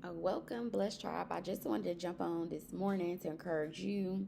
Welcome, Blessed Tribe. I just wanted to jump on this morning to encourage you.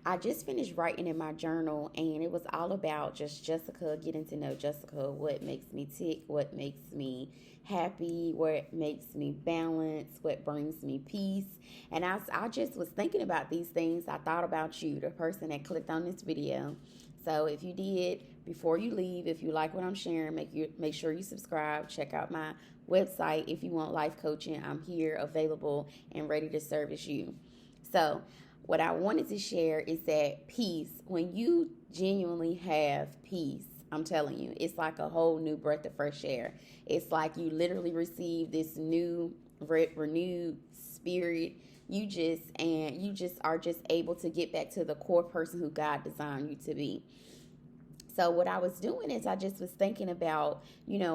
I just finished writing in my journal, and it was all about just Jessica, getting to know Jessica, what makes me tick, what makes me happy, what makes me balance, what brings me peace. And I just was thinking about these things. I thought about you, the person that clicked on this video. So if you did, before you leave, if you like what I'm sharing, make sure you subscribe. Check out my website if you want life coaching. I'm here, available, and ready to service you. So what I wanted to share is that peace, when you genuinely have peace, I'm telling you, it's like a whole new breath of fresh air. It's like you literally receive this new renewed spirit. You just are just able to get back to the core person who God designed you to be. So what I was doing is I just was thinking about,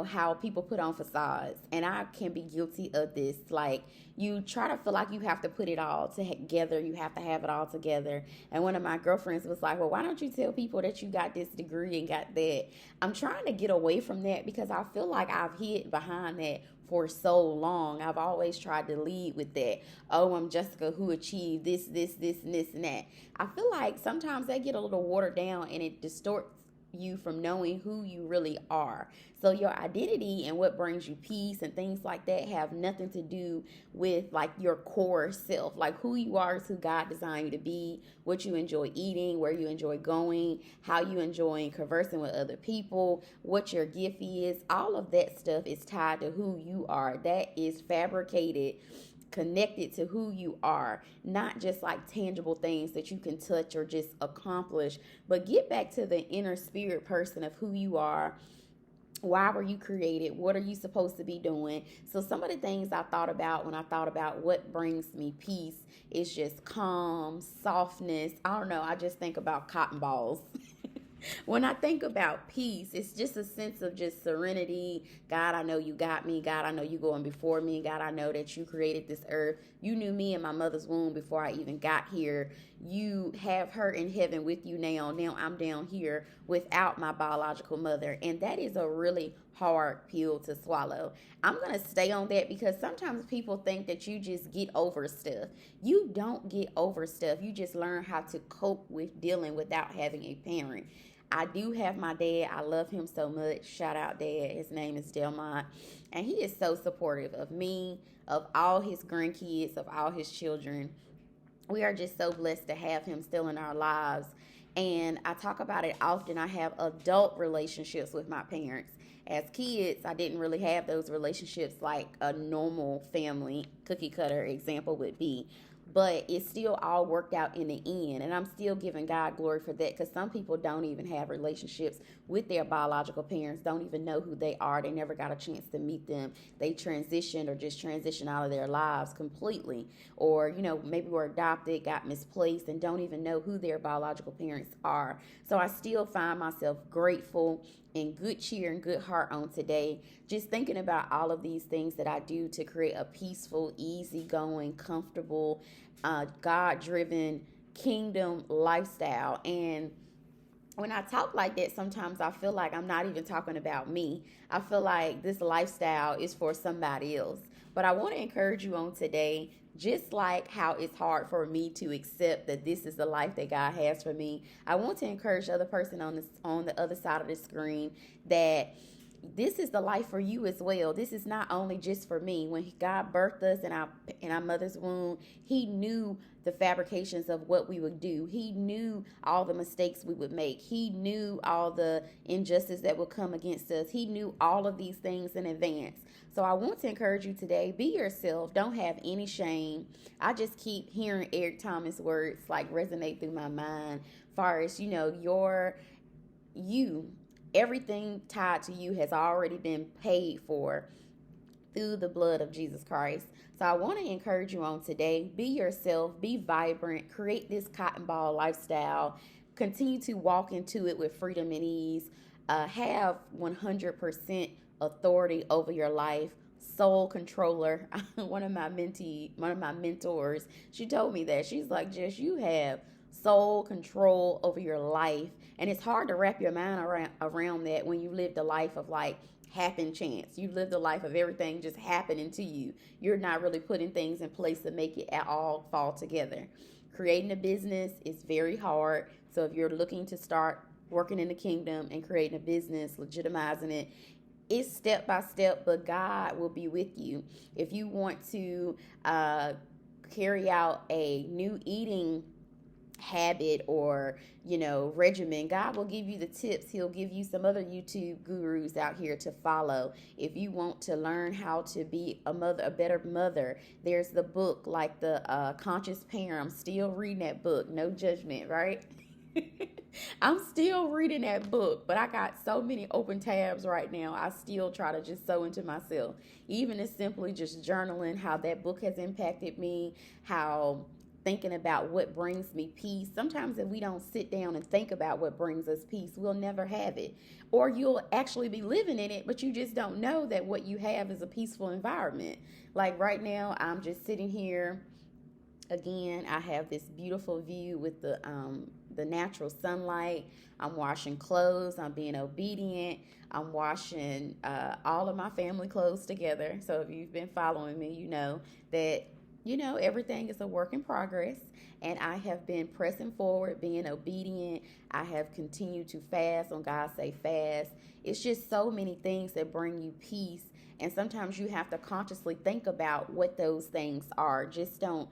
how people put on facades, and I can be guilty of this. Like, you try to feel like you have to put it all together, you have to have it all together. And one of my girlfriends was like, "Well, why don't you tell people that you got this degree and got that?" I'm trying to get away from that because I feel like I've hid behind that for so long. I've always tried to lead with that. Oh, I'm Jessica who achieved this, and this, and that. I feel like sometimes they get a little watered down and it distorts you from knowing who you really are. So your identity and what brings you peace and things like that have nothing to do with like your core self. Like who you are is who God designed you to be, what you enjoy eating, where you enjoy going, how you enjoy conversing with other people, what your gift is. All of that stuff is tied to who you are. That is fabricated, connected to who you are, not just like tangible things that you can touch or just accomplish, but get back to the inner spirit person of who you are. Why were you created? What are you supposed to be doing? So some of the things I thought about when I thought about what brings me peace is just calm, softness. I don't know, I just think about cotton balls. When I think about peace, it's just a sense of just serenity. God, I know you got me. God, I know you going before me. God, I know that you created this earth. You knew me in my mother's womb before I even got here. You have her in heaven with you now. Now I'm down here without my biological mother. And that is a really hard pill to swallow. I'm going to stay on that because sometimes people think that you just get over stuff. You don't get over stuff. You just learn how to cope with dealing without having a parent. I do have my dad. I love him so much. Shout out, Dad. His name is Delmont. And he is so supportive of me, of all his grandkids, of all his children. We are just so blessed to have him still in our lives. And I talk about it often. I have adult relationships with my parents. As kids, I didn't really have those relationships like a normal family cookie cutter example would be, but it still all worked out in the end, and I'm still giving God glory for that, because some people don't even have relationships with their biological parents, don't even know who they are. They never got a chance to meet them. They transitioned or just transitioned out of their lives completely, or maybe were adopted, got misplaced, and don't even know who their biological parents are. So I still find myself grateful, in good cheer and good heart on today, just thinking about all of these things that I do to create a peaceful, easygoing, comfortable, God driven kingdom lifestyle. And when I talk like that, sometimes I feel like I'm not even talking about me. I feel like this lifestyle is for somebody else. But I want to encourage you on today, just like how it's hard for me to accept that this is the life that God has for me. I want to encourage the other person on the other side of the screen that this is the life for you as well. This is not only just for me. When God birthed us in our mother's womb, He knew the fabrications of what we would do. He knew all the mistakes we would make. He knew all the injustice that would come against us. He knew all of these things in advance. So I want to encourage you today, be yourself. Don't have any shame. I just keep hearing Eric Thomas words like resonate through my mind. Far as you, everything tied to you has already been paid for through the blood of Jesus Christ. So I want to encourage you on today, be yourself, be vibrant, create this cotton ball lifestyle, continue to walk into it with freedom and ease, have 100% authority over your life, soul controller. One of my mentors, she told me that. She's like, Jess, you have soul control over your life. And it's hard to wrap your mind around that when you live the life of like happen chance. You live the life of everything just happening to you. You're not really putting things in place to make it at all fall together. Creating a business is very hard. So if you're looking to start working in the kingdom and creating a business, legitimizing it, it's step by step, but God will be with you. If you want to carry out a new eating habit or regimen, God will give you the tips. He'll give you some other YouTube gurus out here to follow. If you want to learn how to be a better mother, there's the book like the Conscious Parent. I'm still reading that book. No judgment, right? I'm still reading that book, but I got so many open tabs right now. I still try to just sow into myself, even as simply just journaling how that book has impacted me, how thinking about what brings me peace. Sometimes if we don't sit down and think about what brings us peace, we'll never have it. Or you'll actually be living in it, but you just don't know that what you have is a peaceful environment. Like right now, I'm just sitting here. Again, I have this beautiful view with the natural sunlight. I'm washing clothes. I'm being obedient. I'm washing all of my family clothes together. So if you've been following me, you know that everything is a work in progress, and I have been pressing forward, being obedient. I have continued to fast on God Say Fast. It's just so many things that bring you peace, and sometimes you have to consciously think about what those things are. Just don't,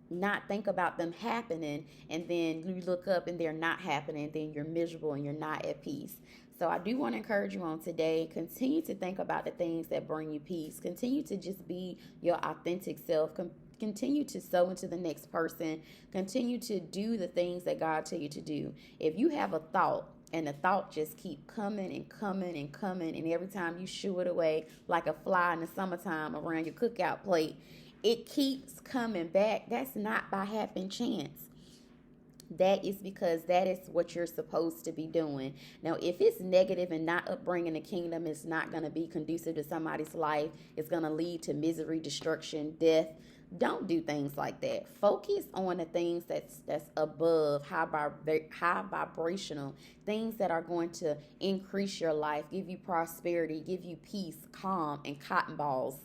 not think about them happening, and then you look up and they're not happening, then you're miserable and you're not at peace. So I do want to encourage you on today. Continue to think about the things that bring you peace. Continue to just be your authentic self. Continue to sow into the next person. Continue to do the things that God tell you to do. If you have a thought and the thought just keep coming and coming and coming, and every time you shoo it away like a fly in the summertime around your cookout plate, it keeps coming back. That's not by happen chance. That is because that is what you're supposed to be doing. Now, if it's negative and not upbringing the kingdom, it's not going to be conducive to somebody's life. It's going to lead to misery, destruction, death. Don't do things like that. Focus on the things that's above, high vibrational, things that are going to increase your life, give you prosperity, give you peace, calm, and cotton balls.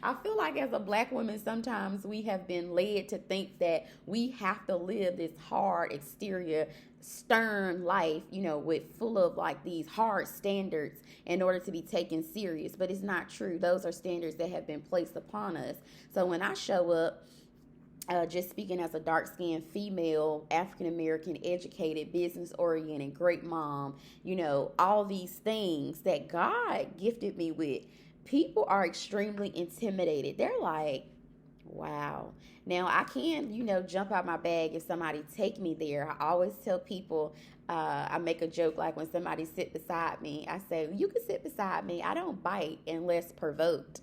I feel like as a black woman, sometimes we have been led to think that we have to live this hard exterior, stern life, with full of like these hard standards in order to be taken serious. But it's not true. Those are standards that have been placed upon us. So when I show up, just speaking as a dark-skinned female, African-American, educated, business-oriented, great mom, all these things that God gifted me with, people are extremely intimidated. They're like, wow. Now, I can, jump out my bag if somebody take me there. I always tell people, I make a joke like when somebody sit beside me, I say, you can sit beside me. I don't bite unless provoked.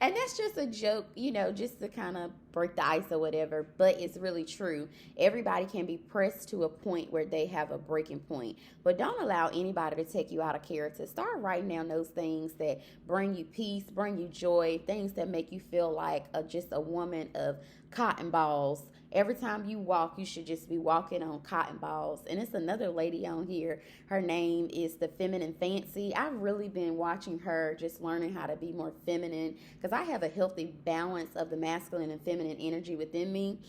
And that's just a joke, just to kind of break the ice or whatever. But it's really true. Everybody can be pressed to a point where they have a breaking point. But don't allow anybody to take you out of character. Start writing down those things that bring you peace, bring you joy, things that make you feel like just a woman of cotton balls. Every time you walk, you should just be walking on cotton balls. And it's another lady on here. Her name is The Feminine Fancy. I've really been watching her, just learning how to be more feminine, because I have a healthy balance of the masculine and feminine energy within me.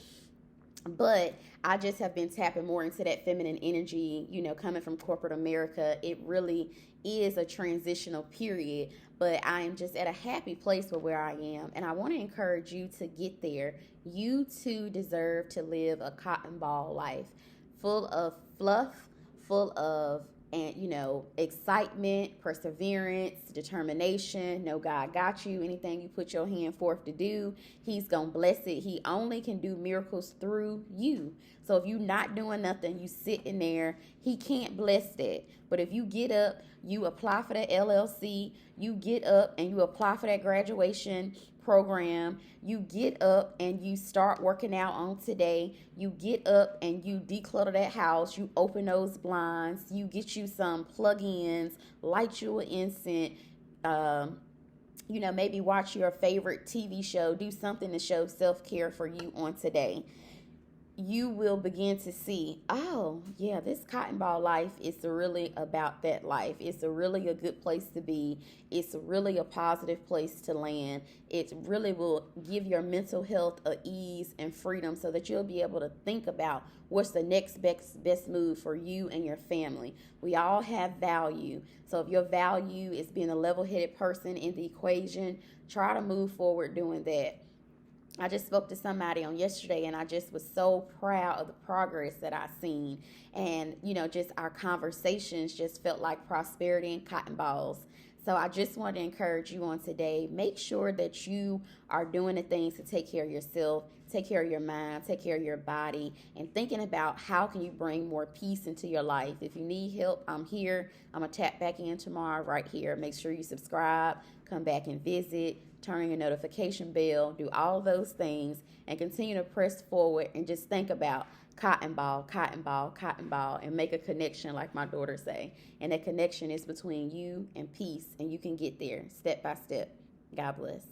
But I just have been tapping more into that feminine energy, coming from corporate America. It really is a transitional period, but I am just at a happy place with where I am. And I want to encourage you to get there. You too deserve to live a cotton ball life, full of fluff, full of excitement, perseverance, determination. Know God got you. Anything you put your hand forth to do, He's going to bless it. He only can do miracles through you. So if you're not doing nothing, you sitting there, He can't bless that. But if you get up, you apply for that LLC, you get up and you apply for that graduation program, you get up and you start working out on today, you get up and you declutter that house, you open those blinds, you get you some plug-ins, light you an incense, maybe watch your favorite TV show, do something to show self-care for you on today. you will begin to see, oh, yeah, this cotton ball life is really about that life. It's really a good place to be. It's really a positive place to land. It really will give your mental health a ease and freedom so that you'll be able to think about what's the next best move for you and your family. We all have value. So if your value is being a level-headed person in the equation, try to move forward doing that. I just spoke to somebody on yesterday and I just was so proud of the progress that I seen. And, just our conversations just felt like prosperity and cotton balls. So I just want to encourage you on today. Make sure that you are doing the things to take care of yourself, take care of your mind, take care of your body, and thinking about how can you bring more peace into your life. If you need help, I'm here. I'm going to tap back in tomorrow right here. Make sure you subscribe, come back and visit, turn your notification bell, do all those things, and continue to press forward and just think about cotton ball, cotton ball, cotton ball, and make a connection like my daughter say. And that connection is between you and peace, and you can get there step by step. God bless.